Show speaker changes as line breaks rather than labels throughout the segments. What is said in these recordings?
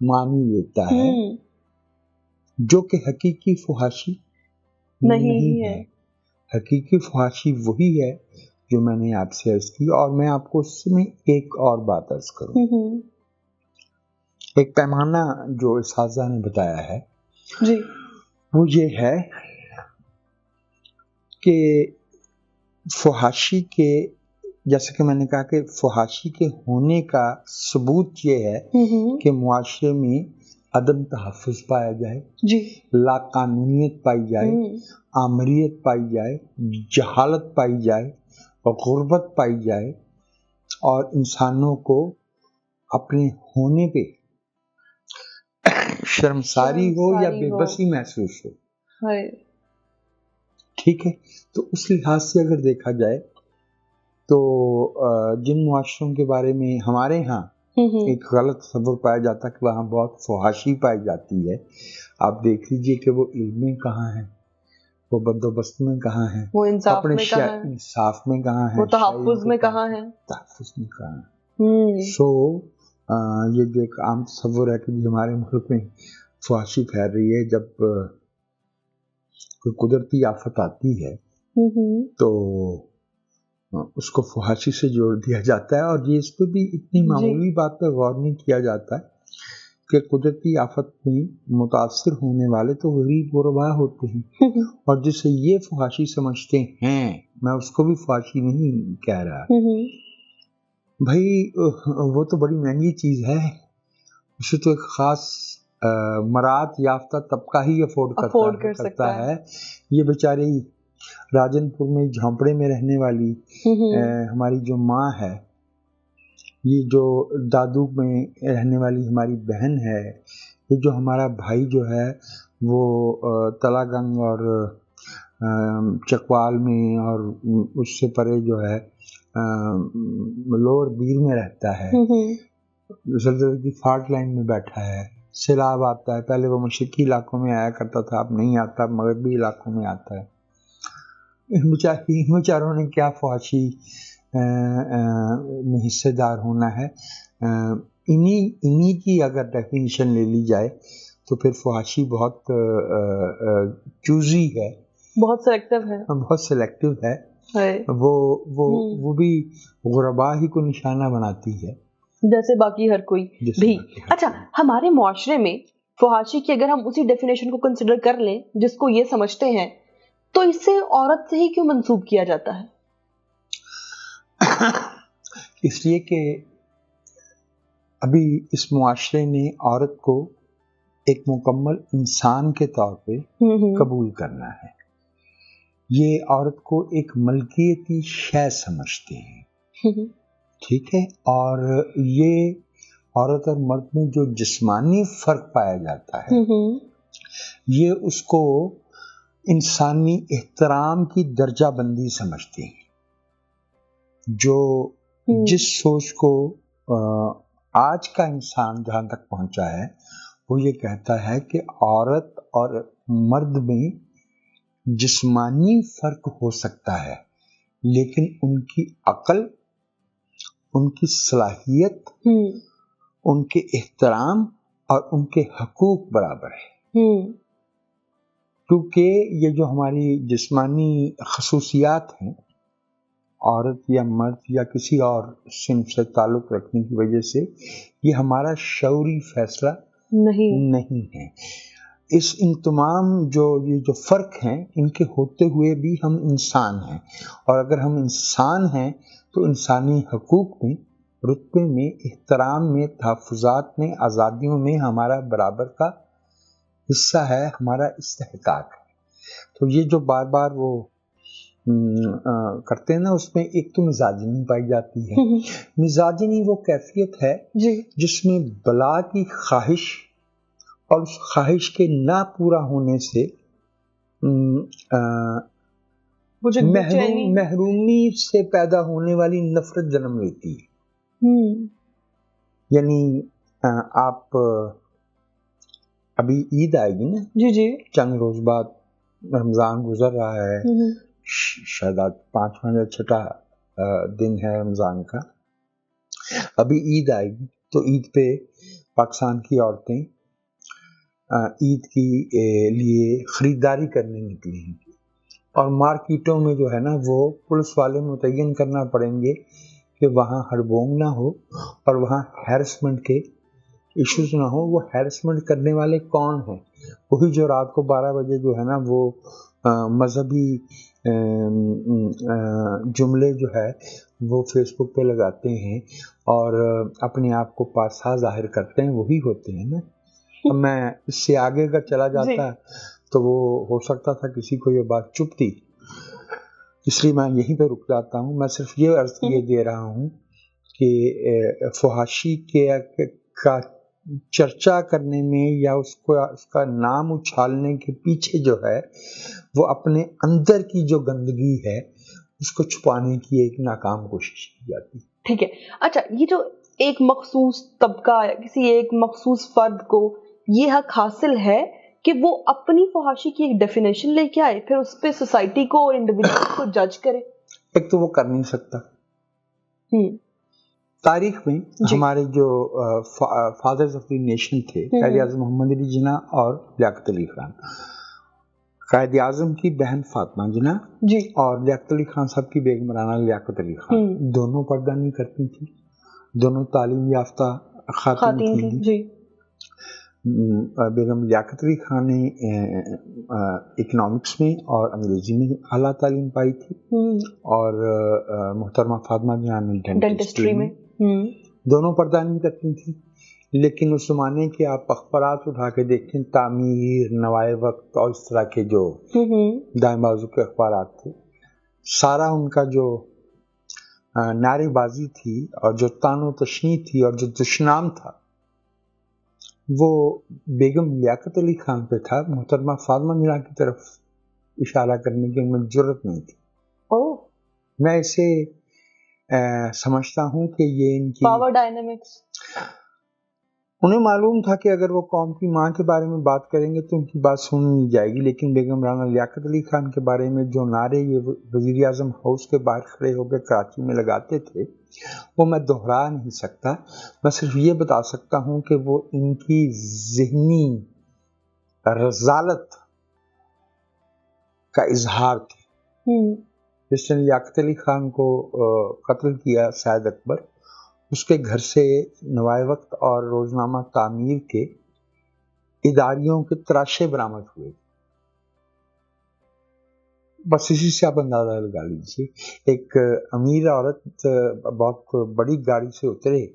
معنی لیتا ہے جو کہ حقیقی فحاشی نہیں ہے. حقیقی فحاشی وہی ہے جو میں نے آپ سے عرض کی، اور میں آپ کو اس میں ایک اور بات عرض کروں. ایک پیمانہ جو اساتذہ نے بتایا ہے
جی
وہ یہ ہے کہ فحاشی کے، جیسے کہ میں نے کہا کہ فحاشی کے ہونے کا ثبوت یہ ہے کہ معاشرے میں عدم تحفظ پایا جائے،
جی
لا قانونیت پائی جائے، آمریت پائی جائے، جہالت پائی جائے اور غربت پائی جائے، اور انسانوں کو اپنے ہونے پہ شرمساری ہو یا بے بسی محسوس ہو. ٹھیک ہے، تو اس لحاظ سے اگر دیکھا جائے تو جن معاشروں کے بارے میں ہمارے ہاں ایک غلط تصور پایا جاتا ہے کہ وہاں بہت فحاشی پائی جاتی ہے، آپ دیکھ لیجئے کہ وہ علم میں کہاں ہیں، وہ بندوبست میں کہاں ہیں،
وہ انصاف میں کہاں ہیں،
انصاف میں کہاں ہیں،
وہ تحفظ میں کہاں ہیں،
تحفظ میں کہاں ہیں. سو یہ جو ایک عام تصور ہے کہ ہمارے ملک میں فحاشی پھیل رہی ہے، جب کوئی قدرتی آفت آتی ہے تو اس کو فحاشی سے جوڑ دیا جاتا ہے، اور یہ اس پہ بھی اتنی معمولی بات پہ غور نہیں کیا جاتا ہے کہ قدرتی آفت میں متاثر ہونے والے تو غریب غربا ہوتے ہیں، اور جسے یہ فحاشی سمجھتے ہیں، میں اس کو بھی فحاشی نہیں کہہ رہا بھائی، وہ تو بڑی مہنگی چیز ہے، اسے تو ایک خاص مراعات یافتہ طبقہ ہی افورڈ کرتا ہے. یہ بیچاری راجن پور میں جھونپڑے میں رہنے والی ہماری جو ماں ہے، یہ جو دادو میں رہنے والی ہماری بہن ہے، یہ جو ہمارا بھائی جو ہے وہ تلا گنگ اور چکوال میں اور اس سے پرے جو ہے لوور بیر میں رہتا ہے، زلزلے کی فالٹ لائن میں بیٹھا ہے، سیلاب آتا ہے، پہلے وہ مشرقی علاقوں میں آیا کرتا تھا، اب نہیں آتا، اب مغربی علاقوں میں آتا ہے. ان بیچاروں نے کیا فحاشی میں حصے دار ہونا ہے؟ انہی کی اگر ڈیفینیشن لے لی جائے تو پھر فحاشی بہت چوزی ہے، بہت سلیکٹیو ہے، وہ بھی غربا ہی کو نشانہ بناتی ہے
جیسے باقی ہر کوئی بھی. اچھا، ہمارے معاشرے میں فحاشی کی اگر ہم اسی ڈیفینیشن کو کنسیڈر کر لیں جس کو یہ سمجھتے ہیں، تو اس سے عورت سے ہی کیوں منسوب کیا جاتا ہے؟
اس لیے کہ ابھی اس معاشرے نے عورت کو ایک مکمل انسان کے طور پہ قبول کرنا ہے. یہ عورت کو ایک ملکیتی شے سمجھتے ہیں، ٹھیک ہے، اور یہ عورت اور مرد میں جو جسمانی فرق پایا جاتا ہے یہ اس کو انسانی احترام کی درجہ بندی سمجھتے ہیں. جو جس سوچ کو آج کا انسان جہاں تک پہنچا ہے وہ یہ کہتا ہے کہ عورت اور مرد میں جسمانی فرق ہو سکتا ہے لیکن ان کی عقل، ان کی صلاحیت، ان کے احترام اور ان کے حقوق برابر ہے. کیونکہ یہ جو ہماری جسمانی خصوصیات ہیں عورت یا مرد یا کسی اور صنف سے تعلق رکھنے کی وجہ سے، یہ ہمارا شعوری فیصلہ نہیں ہے. ان تمام یہ جو فرق ہیں ان کے ہوتے ہوئے بھی ہم انسان ہیں، اور اگر ہم انسان ہیں تو انسانی حقوق میں، رتبے میں، احترام میں، تحفظات میں، آزادیوں میں ہمارا برابر کا حصہ ہے، ہمارا استحقاق ہے. تو یہ جو بار بار وہ کرتے ہیں نا، اس میں ایک تو مزاجنی پائی جاتی ہے. مزاجنی وہ کیفیت ہے جس میں بلا کی خواہش اور اس خواہش کے نہ پورا ہونے سے محرومی سے پیدا ہونے والی نفرت جنم لیتی ہے. یعنی آپ ابھی عید آئے گی نا، چند روز بعد رمضان گزر رہا ہے، شاید آج 5واں یا 6واں دن ہے رمضان کا. ابھی عید آئے گی تو عید پہ پاکستان کی عورتیں عید کی لیے خریداری کرنے نکلی ہیں، اور مارکیٹوں میں جو ہے نا وہ پولیس والے متعین کرنا پڑیں گے کہ وہاں ہڑبونگ نہ ہو اور وہاں ہیرسمنٹ کے ایشوز نہ ہو۔ وہ ہیرسمنٹ کرنے والے کون ہیں؟ وہی جو رات کو 12 بجے جو ہے نا وہ مذہبی جملے جو ہے وہ فیس بک پہ لگاتے ہیں اور اپنے آپ کو پاسا ظاہر کرتے ہیں، وہی ہوتے ہیں نا۔ اب میں اس سے آگے اگر چلا جاتا تو وہ ہو سکتا تھا کسی کو یہ بات چبھتی، اس لیے میں یہیں پہ رک جاتا ہوں۔ میں صرف یہ عرض یہ دے رہا ہوں کہ فحاشی کا چرچا کرنے میں یا اس کا نام اچھالنے کے پیچھے جو ہے وہ اپنے اندر کی جو گندگی ہے اس کو چھپانے کی ایک ناکام کوشش کی جاتی ہے۔
ٹھیک ہے، اچھا، یہ جو ایک مخصوص طبقہ یا کسی ایک مخصوص فرد کو یہ حق حاصل ہے کہ وہ اپنی فحاشی کی ایک ڈیفینیشن لے کے آئے، پھر اس پہ سوسائٹی کو اور انڈیویجول کو جج کرے،
ایک تو وہ کر نہیں سکتا۔ تاریخ میں ہمارے جو فادرز آف دی نیشن تھے، قائد اعظم محمد علی جناح اور لیاقت علی خان، قائد اعظم کی بہن فاطمہ جناح اور لیاقت علی خان صاحب کی بیگم رانا لیاقت علی خان، دونوں پردہ نہیں کرتی تھیں، دونوں تعلیم یافتہ خاتون تھیں۔ بیگم لیاقت علی خان نے اکنامکس میں اور انگریزی میں اعلیٰ تعلیم پائی تھی، اور محترمہ فاطمہ جناح نے ڈینٹسٹری میں۔ دونوں پردہ نہیں کرتی تھیں، لیکن اس زمانے کے آپ اخبارات اٹھا کے دیکھیں، تعمیر، نوائے وقت اور اس طرح کے جو دائیں بازو کے اخبارات تھے، سارا ان کا جو نعرے بازی تھی اور جو طعن و تشنیع تھی اور جو دشنام تھا وہ بیگم لیاقت علی خان پہ تھا، محترمہ فاطمہ جناح کی طرف اشارہ کرنے کی ان میں جرت نہیں تھی۔ میں اسے سمجھتا ہوں کہ یہ ان کی
پاور ڈائنامکس،
انہیں معلوم تھا کہ اگر وہ قوم کی ماں کے بارے میں بات کریں گے تو ان کی بات سنی نہیں جائے گی، لیکن بیگم رانا لیاقت علی خان کے بارے میں جو نعرے یہ وزیر اعظم ہاؤس کے باہر کھڑے ہو کے کراچی میں لگاتے تھے وہ میں دہرا نہیں سکتا۔ میں صرف یہ بتا سکتا ہوں کہ وہ ان کی ذہنی رذالت کا اظہار تھے۔ جس نے لیاقت علی خان کو قتل کیا سید اکبر، اس کے گھر سے نوائے وقت اور روزنامہ تعمیر کے اداریوں کے تراشے برآمد ہوئے۔ بس اسی سے آپ اندازہ لگا لیجیے، ایک امیر عورت بہت بڑی گاڑی سے اترے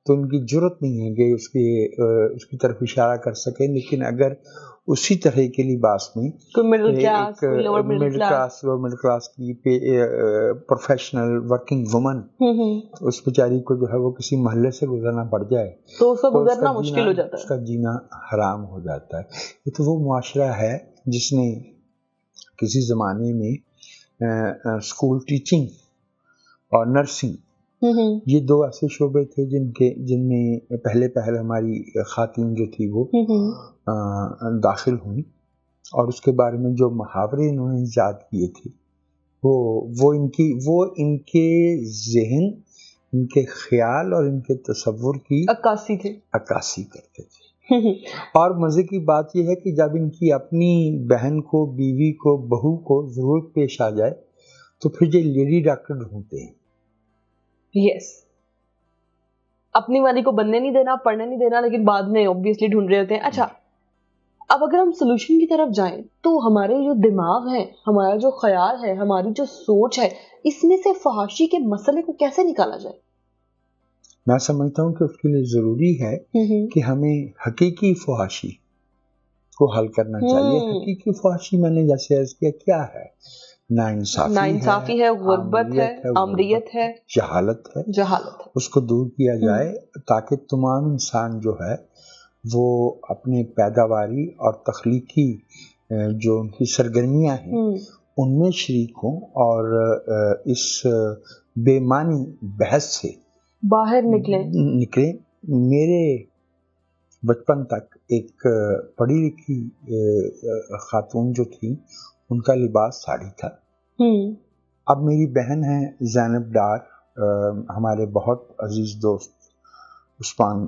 تو ان کی جرت نہیں ہے کہ اس کی طرف اشارہ کر سکے، لیکن اگر اسی طرح کے لباس میں
مڈل
کلاس کی پروفیشنل ورکنگ وومن اس بیچاری کو جو ہے وہ کسی محلے سے گزرنا پڑ جائے
تو اس کو گزرنا مشکل ہو جاتا ہے،
اس کا جینا حرام ہو جاتا ہے۔ یہ تو وہ معاشرہ ہے جس نے کسی زمانے میں اسکول ٹیچنگ اور نرسنگ، یہ دو ایسے شعبے تھے جن میں پہلے ہماری خواتین جو تھی وہ داخل ہوئی، اور اس کے بارے میں جو محاورے انہوں نے ایجاد کیے تھے وہ ان کے ذہن، ان کے خیال اور ان کے تصور کی عکاسی کرتے تھے۔ اور مزے کی بات یہ ہے کہ جب ان کی اپنی بہن کو، بیوی کو، بہو کو ضرورت پیش آ جائے تو پھر یہ لیڈی ڈاکٹر ڈھونڈتے ہیں۔
یس، اپنی والی کو بننے نہیں دینا، پڑھنے نہیں دینا، لیکن بعد میں obviously ڈھونڈ رہے ہوتے ہیں۔ اچھا، اب اگر ہم سولوشن کی طرف جائیں تو ہمارے جو دماغ ہے، ہمارا جو خیال ہے، ہماری جو سوچ ہے، اس میں سے فحاشی کے مسئلے کو کیسے نکالا جائے؟
میں سمجھتا ہوں کہ اس کے لیے ضروری ہے کہ ہمیں حقیقی فحاشی کو حل کرنا چاہیے۔ حقیقی فحاشی میں نے جیسے عرض کیا کیا ہے، ناانصافی ہے،
غربت ہے، آمریت ہے،
جہالت ہے۔ اس کو دور کیا جائے تاکہ تمام انسان جو ہے وہ اپنے پیداواری اور تخلیقی جو ان کی سرگرمیاں ہیں ان میں شریک ہوں اور اس بے معنی بحث سے
باہر نکلیں۔
میرے بچپن تک ایک پڑھی لکھی خاتون جو تھی ان کا لباس ساڑی تھا۔ اب میری بہن ہے زینب ڈار، ہمارے بہت عزیز دوست عثمان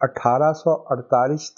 1848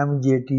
MJT